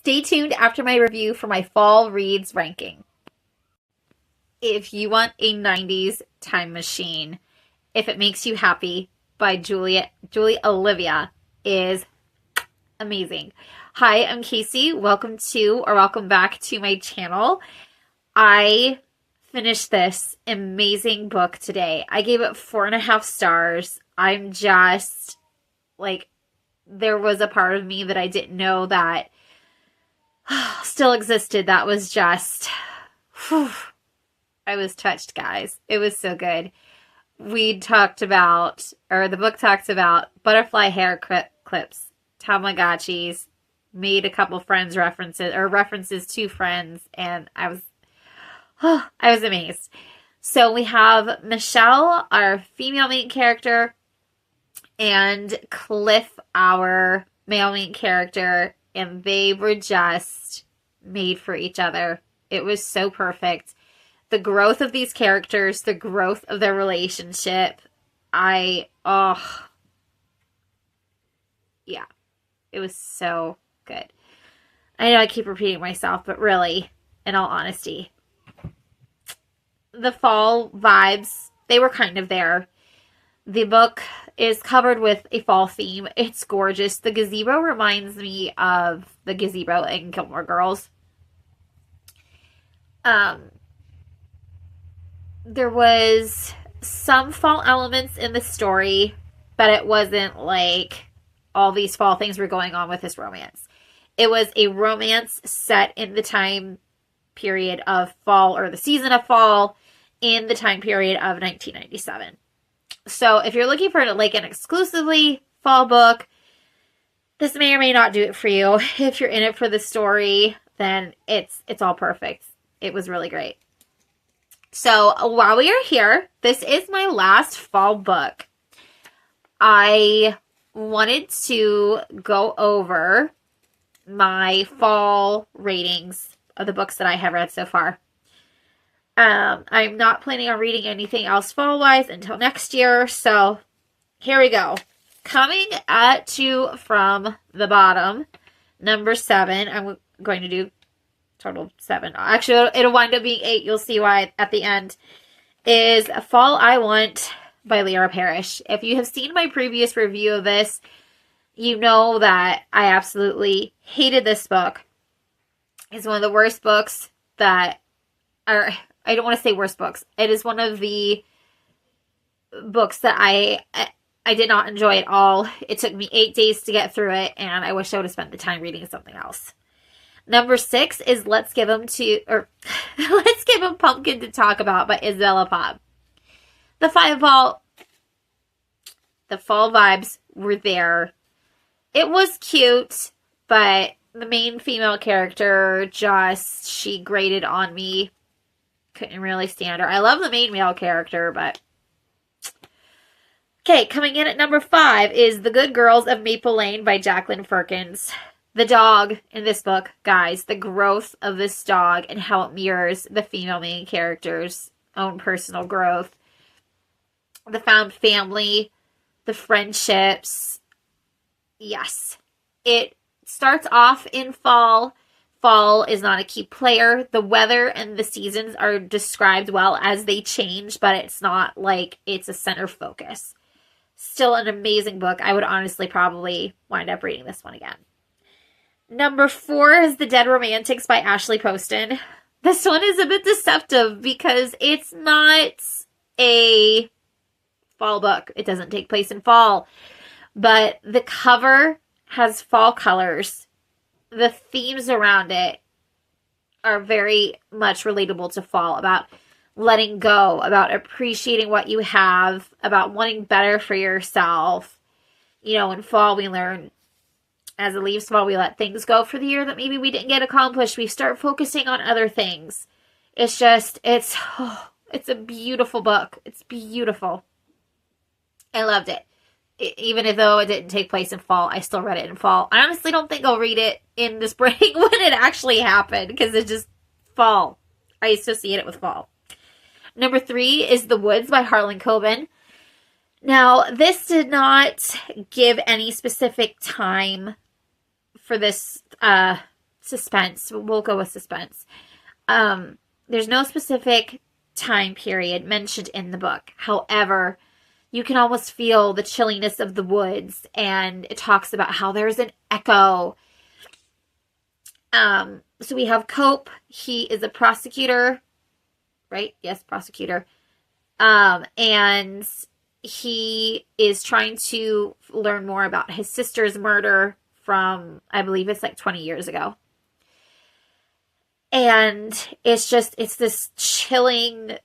Stay tuned after my review for my fall reads ranking. If you want a 90s time machine, If It Makes You Happy by Julie Olivia is amazing. Hi, I'm Casey. Welcome back to my channel. I finished this amazing book today. I gave it 4.5 stars. I'm just like, there was a part of me that I didn't know that still existed. That was just, whew, I was touched, guys. It was so good. The book talked about butterfly hair clips, Tamagotchis, made a couple friends references to friends, and I was amazed. So we have Michelle, our female main character, and Cliff, our male main character, and they were just made for each other. It was so perfect. The growth of these characters, the growth of their relationship, it was so good. I know I keep repeating myself, but really, in all honesty, the fall vibes, they were kind of there. The book is covered with a fall theme. It's gorgeous. The gazebo reminds me of the gazebo in Gilmore Girls. There was some fall elements in the story, but it wasn't like all these fall things were going on with this romance. It was a romance set in the time period of fall, or the season of fall, in the time period of 1997. So if you're looking for like an exclusively fall book, this may or may not do it for you. If you're in it for the story, then it's all perfect. It was really great. So while we are here, this is my last fall book. I wanted to go over my fall ratings of the books that I have read so far. I'm not planning on reading anything else fall-wise until next year, so here we go. Coming at you from the bottom, number 7, I'm going to do total 7. Actually, it'll wind up being 8. You'll see why at the end. Is Fall I Want by Lyra Parrish. If you have seen my previous review of this, you know that I absolutely hated this book. It's one of the worst books that are... I don't want to say worst books. It is one of the books that I did not enjoy at all. It took me 8 days to get through it, and I wish I would have spent the time reading something else. Number 6 is Let's Give 'Em Pumpkin to Talk About by Isabella Popp. The fall vibes were there. It was cute, but the main female character she grated on me. Couldn't really stand her. I love the main male character, but... Okay, coming in at number 5 is The Good Girls of Maple Lane by Jacqueline Firkins. The dog in this book, guys, the growth of this dog and how it mirrors the female main character's own personal growth. The found family, the friendships. Yes. It starts off in fall. Fall is not a key player. The weather and the seasons are described well as they change, but it's not like it's a center focus. Still an amazing book. I would honestly probably wind up reading this one again. Number 4 is The Dead Romantics by Ashley Poston. This one is a bit deceptive because it's not a fall book. It doesn't take place in fall. But the cover has fall colors. The themes around it are very much relatable to fall, about letting go, about appreciating what you have, about wanting better for yourself. You know, in fall we learn, as the leaves fall, we let things go for the year that maybe we didn't get accomplished. We start focusing on other things. It's a beautiful book. It's beautiful. I loved it. Even though it didn't take place in fall, I still read it in fall. I honestly don't think I'll read it in the spring when it actually happened, because it's just fall. I associate it with fall. Number 3 is The Woods by Harlan Coben. Now, this did not give any specific time for this suspense. We'll go with suspense. There's no specific time period mentioned in the book. However, you can almost feel the chilliness of the woods, and it talks about how there's an echo. So we have Cope. He is a prosecutor, right? Yes, prosecutor. And he is trying to learn more about his sister's murder from, I believe it's like 20 years ago. And it's this chilling,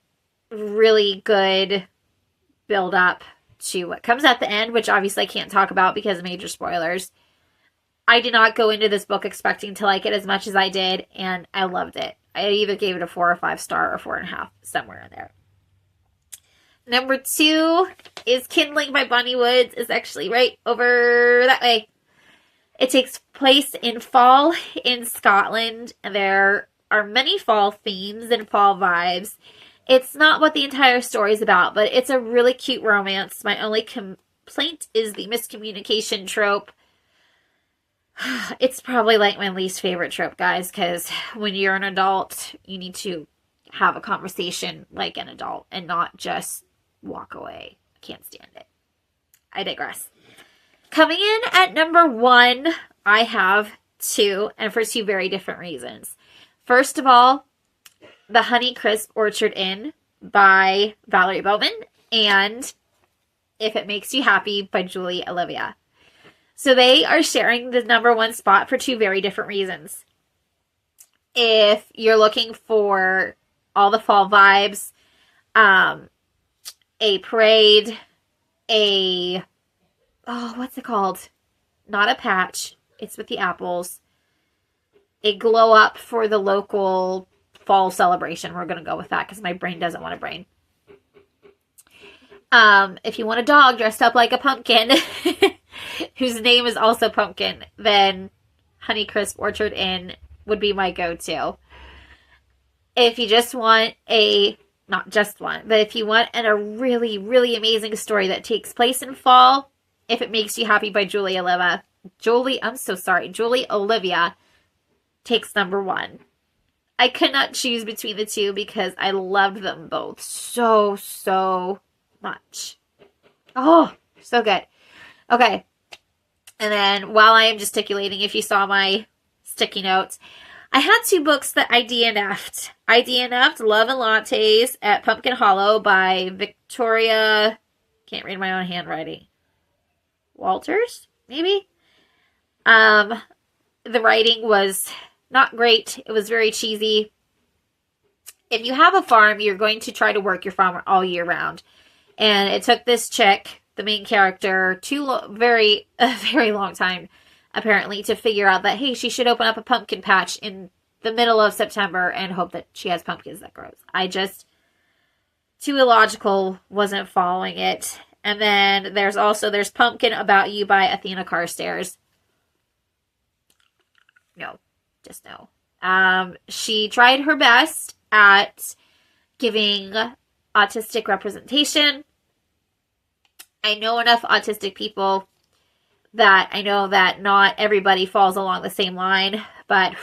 really good build up to what comes at the end, which obviously I can't talk about because of major spoilers. I did not go into this book expecting to like it as much as I did, and I loved it. I either gave it a 4 or 5 star or 4.5, somewhere in there. Number 2 is Kindling by Bonnie Woods. It's actually right over that way. It takes place in fall in Scotland, and there are many fall themes and fall vibes. It's not what the entire story is about, but it's a really cute romance. My only complaint is the miscommunication trope. It's probably like my least favorite trope, guys, because when you're an adult, you need to have a conversation like an adult and not just walk away. I can't stand it. I digress. Coming in at number 1, I have 2, and for 2 very different reasons. First of all, The Honeycrisp Orchard Inn by Valerie Bowman, and If It Makes You Happy by Julie Olivia. So they are sharing the number 1 spot for 2 very different reasons. If you're looking for all the fall vibes, a parade, what's it called? Not a patch. It's with the apples. A glow up for the local fall celebration. We're going to go with that because my brain doesn't want a brain. If you want a dog dressed up like a pumpkin, whose name is also Pumpkin, then Honeycrisp Orchard Inn would be my go-to. If you just want not just one, but if you want a really, really amazing story that takes place in fall, If It Makes You Happy by Julie Olivia takes number 1. I could not choose between the 2 because I loved them both so, so much. Oh, so good. Okay. And then while I am gesticulating, if you saw my sticky notes, I had 2 books that I DNF'd. I DNF'd Love and Lattes at Pumpkin Hollow by Victoria, can't read my own handwriting, Walters, maybe? The writing was not great. It was very cheesy. If you have a farm, you're going to try to work your farm all year round. And it took this chick, the main character, a very long time, apparently, to figure out that, hey, she should open up a pumpkin patch in the middle of September and hope that she has pumpkins that grows. Too illogical, wasn't following it. And then there's Pumpkin About You by Athena Carstairs. No, just no. She tried her best at giving autistic representation. I know enough autistic people that I know that not everybody falls along the same line, but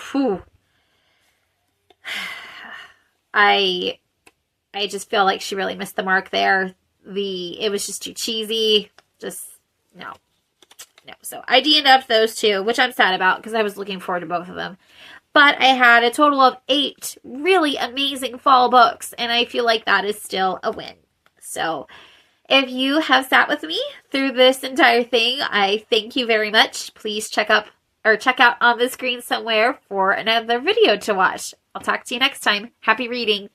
I just feel like she really missed the mark there. It was just too cheesy. No. So I DNF'd those 2, which I'm sad about because I was looking forward to both of them. But I had a total of 8 really amazing fall books, and I feel like that is still a win. So if you have sat with me through this entire thing, I thank you very much. Please check out on the screen somewhere for another video to watch. I'll talk to you next time. Happy reading.